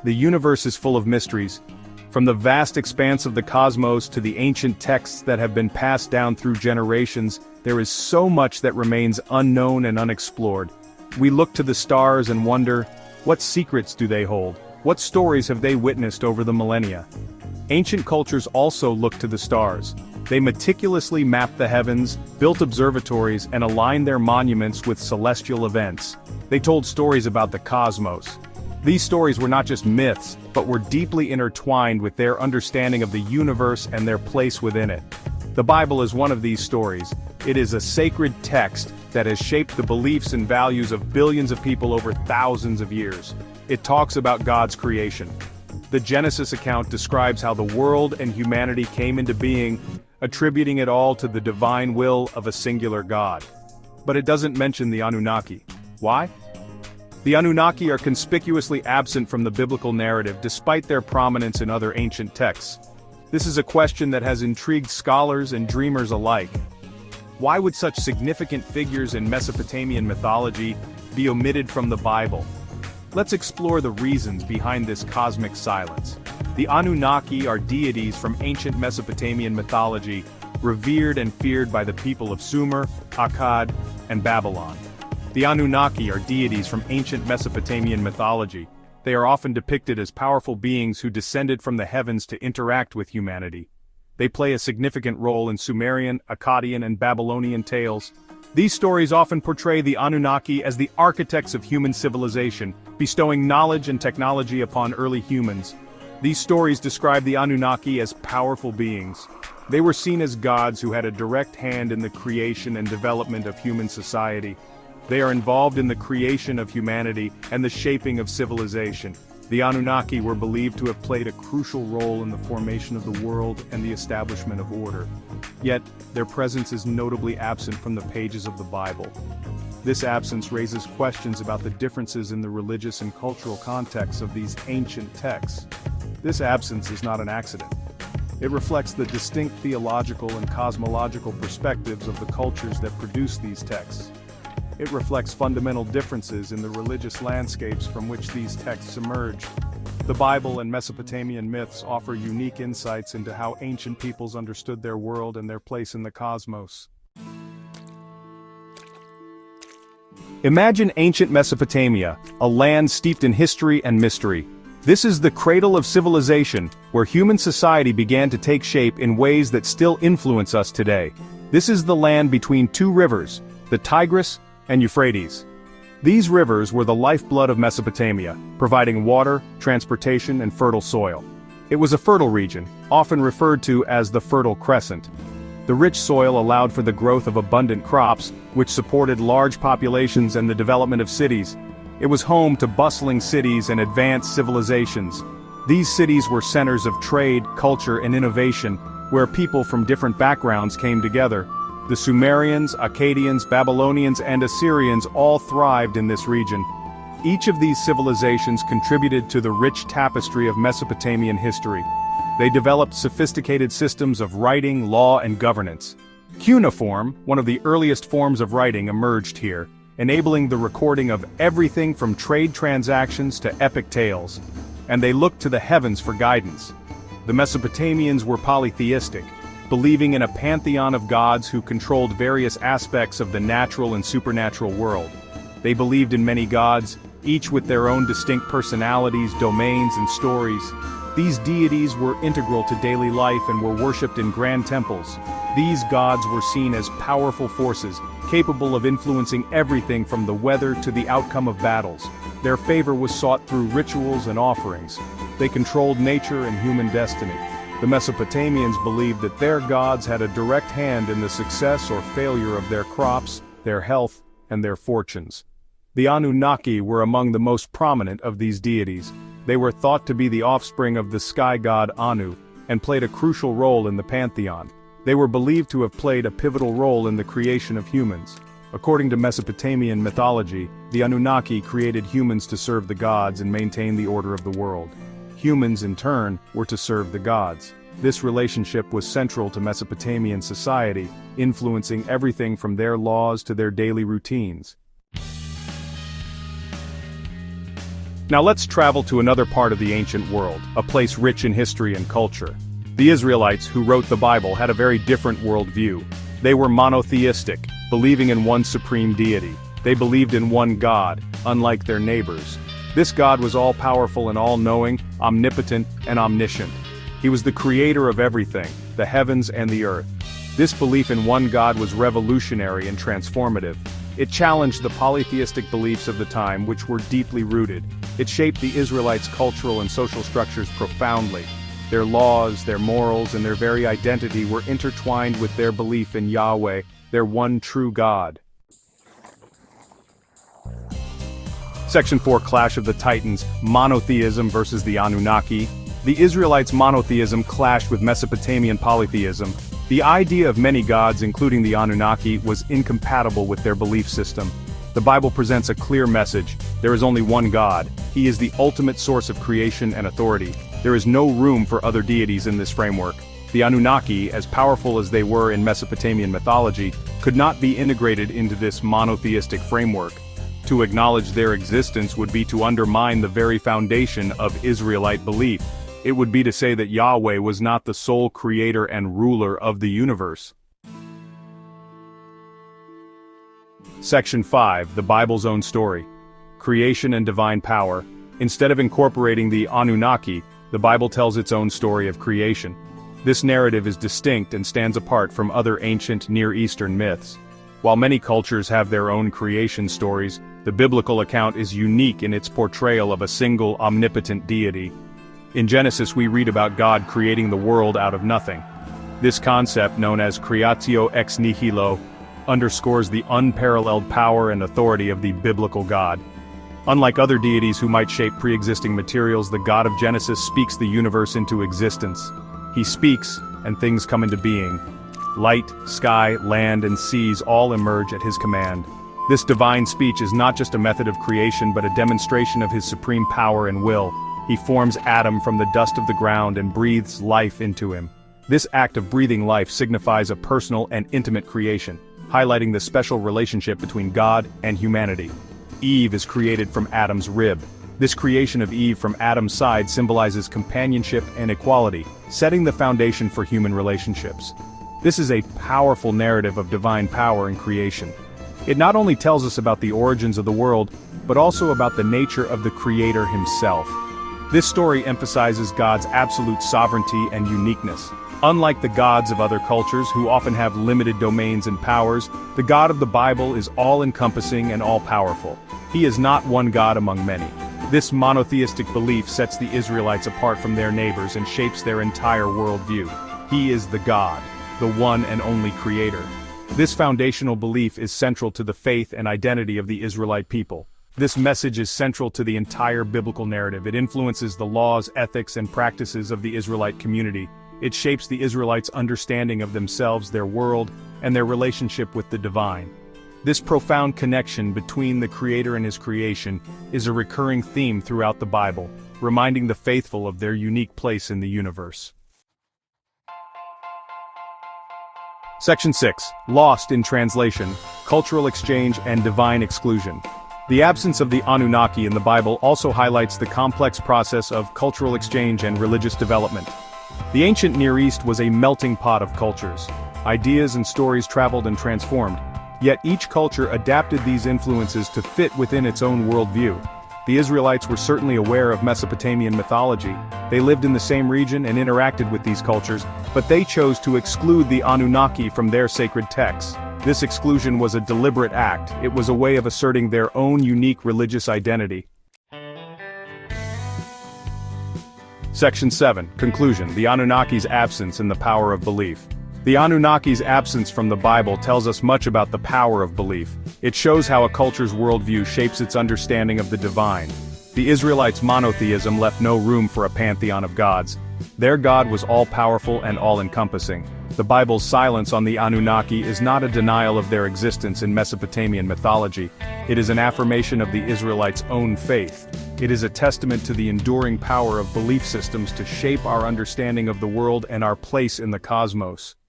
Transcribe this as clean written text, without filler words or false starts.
The universe is full of mysteries. From the vast expanse of the cosmos to the ancient texts that have been passed down through generations, there is so much that remains unknown and unexplored. We look to the stars and wonder, what secrets do they hold? What stories have they witnessed over the millennia? Ancient cultures also looked to the stars. They meticulously mapped the heavens, built observatories, and aligned their monuments with celestial events. They told stories about the cosmos. These stories were not just myths, but were deeply intertwined with their understanding of the universe and their place within it. The Bible is one of these stories. It is a sacred text that has shaped the beliefs and values of billions of people over thousands of years. It talks about God's creation. The Genesis account describes how the world and humanity came into being, attributing it all to the divine will of a singular God. But it doesn't mention the Anunnaki. Why? The Anunnaki are conspicuously absent from the biblical narrative despite their prominence in other ancient texts. This is a question that has intrigued scholars and dreamers alike. Why would such significant figures in Mesopotamian mythology be omitted from the Bible? Let's explore the reasons behind this cosmic silence. The Anunnaki are deities from ancient Mesopotamian mythology, revered and feared by the people of Sumer, Akkad, and Babylon. The Anunnaki are deities from ancient Mesopotamian mythology. They are often depicted as powerful beings who descended from the heavens to interact with humanity. They play a significant role in Sumerian, Akkadian, and Babylonian tales. These stories often portray the Anunnaki as the architects of human civilization, bestowing knowledge and technology upon early humans. These stories describe the Anunnaki as powerful beings. They were seen as gods who had a direct hand in the creation and development of human society. They are involved in the creation of humanity and the shaping of civilization. The Anunnaki were believed to have played a crucial role in the formation of the world and the establishment of order. Yet, their presence is notably absent from the pages of the Bible. This absence raises questions about the differences in the religious and cultural contexts of these ancient texts. This absence is not an accident. It reflects the distinct theological and cosmological perspectives of the cultures that produce these texts. It reflects fundamental differences in the religious landscapes from which these texts emerged. The Bible and Mesopotamian myths offer unique insights into how ancient peoples understood their world and their place in the cosmos. Imagine ancient Mesopotamia, a land steeped in history and mystery. This is the cradle of civilization, where human society began to take shape in ways that still influence us today. This is the land between two rivers, the Tigris and Euphrates. These rivers were the lifeblood of Mesopotamia, providing water, transportation, and fertile soil. It was a fertile region, often referred to as the Fertile Crescent. The rich soil allowed for the growth of abundant crops, which supported large populations and the development of cities. It was home to bustling cities and advanced civilizations. These cities were centers of trade, culture, and innovation, where people from different backgrounds came together. The Sumerians, Akkadians, Babylonians, and Assyrians all thrived in this region. Each of these civilizations contributed to the rich tapestry of Mesopotamian history. They developed sophisticated systems of writing, law, and governance. Cuneiform, one of the earliest forms of writing, emerged here, enabling the recording of everything from trade transactions to epic tales. And they looked to the heavens for guidance. The Mesopotamians were polytheistic, believing in a pantheon of gods who controlled various aspects of the natural and supernatural world. They believed in many gods, each with their own distinct personalities, domains, and stories. These deities were integral to daily life and were worshipped in grand temples. These gods were seen as powerful forces, capable of influencing everything from the weather to the outcome of battles. Their favor was sought through rituals and offerings. They controlled nature and human destiny. The Mesopotamians believed that their gods had a direct hand in the success or failure of their crops, their health, and their fortunes. The Anunnaki were among the most prominent of these deities. They were thought to be the offspring of the sky god Anu, and played a crucial role in the pantheon. They were believed to have played a pivotal role in the creation of humans. According to Mesopotamian mythology, the Anunnaki created humans to serve the gods and maintain the order of the world. Humans, in turn, were to serve the gods. This relationship was central to Mesopotamian society, influencing everything from their laws to their daily routines. Now let's travel to another part of the ancient world, a place rich in history and culture. The Israelites, who wrote the Bible, had a very different worldview. They were monotheistic, believing in one supreme deity. They believed in one God, unlike their neighbors. This God was all-powerful and all-knowing, omnipotent, and omniscient. He was the creator of everything, the heavens and the earth. This belief in one God was revolutionary and transformative. It challenged the polytheistic beliefs of the time, which were deeply rooted. It shaped the Israelites' cultural and social structures profoundly. Their laws, their morals, and their very identity were intertwined with their belief in Yahweh, their one true God. Section 4: Clash of the Titans, Monotheism versus the Anunnaki. The Israelites' monotheism clashed with Mesopotamian polytheism. The idea of many gods, including the Anunnaki, was incompatible with their belief system. The Bible presents a clear message: there is only one God. He is the ultimate source of creation and authority. There is no room for other deities in this framework. The Anunnaki, as powerful as they were in Mesopotamian mythology, could not be integrated into this monotheistic framework. To acknowledge their existence would be to undermine the very foundation of Israelite belief. It would be to say that Yahweh was not the sole creator and ruler of the universe. Section 5: The Bible's Own Story. Creation and Divine Power. Instead of incorporating the Anunnaki, the Bible tells its own story of creation. This narrative is distinct and stands apart from other ancient Near Eastern myths. While many cultures have their own creation stories, the biblical account is unique in its portrayal of a single omnipotent deity. In Genesis we read about God creating the world out of nothing. This concept, known as creatio ex nihilo, underscores the unparalleled power and authority of the biblical God. Unlike other deities who might shape pre-existing materials, the God of Genesis speaks the universe into existence. He speaks, and things come into being. Light, sky, land, and seas all emerge at his command. This divine speech is not just a method of creation but a demonstration of his supreme power and will. He forms Adam from the dust of the ground and breathes life into him. This act of breathing life signifies a personal and intimate creation, highlighting the special relationship between God and humanity. Eve is created from Adam's rib. This creation of Eve from Adam's side symbolizes companionship and equality, setting the foundation for human relationships. This is a powerful narrative of divine power and creation. It not only tells us about the origins of the world, but also about the nature of the Creator himself. This story emphasizes God's absolute sovereignty and uniqueness. Unlike the gods of other cultures, who often have limited domains and powers, the God of the Bible is all-encompassing and all-powerful. He is not one God among many. This monotheistic belief sets the Israelites apart from their neighbors and shapes their entire worldview. He is the God, the one and only Creator. This foundational belief is central to the faith and identity of the Israelite people. This message is central to the entire biblical narrative. It influences the laws, ethics, and practices of the Israelite community. It shapes the Israelites' understanding of themselves, their world, and their relationship with the divine. This profound connection between the Creator and his creation is a recurring theme throughout the Bible, reminding the faithful of their unique place in the universe. Section 6: Lost in Translation, Cultural Exchange and Divine Exclusion. The absence of the Anunnaki in the Bible also highlights the complex process of cultural exchange and religious development. The ancient Near East was a melting pot of cultures. Ideas and stories traveled and transformed, yet each culture adapted these influences to fit within its own worldview. The Israelites were certainly aware of Mesopotamian mythology. They lived in the same region and interacted with these cultures, but they chose to exclude the Anunnaki from their sacred texts. This exclusion was a deliberate act. It was a way of asserting their own unique religious identity. Section 7: Conclusion: The Anunnaki's Absence and the Power of Belief. The Anunnaki's absence from the Bible tells us much about the power of belief. It shows how a culture's worldview shapes its understanding of the divine. The Israelites' monotheism left no room for a pantheon of gods. Their God was all-powerful and all-encompassing. The Bible's silence on the Anunnaki is not a denial of their existence in Mesopotamian mythology. It is an affirmation of the Israelites' own faith. It is a testament to the enduring power of belief systems to shape our understanding of the world and our place in the cosmos.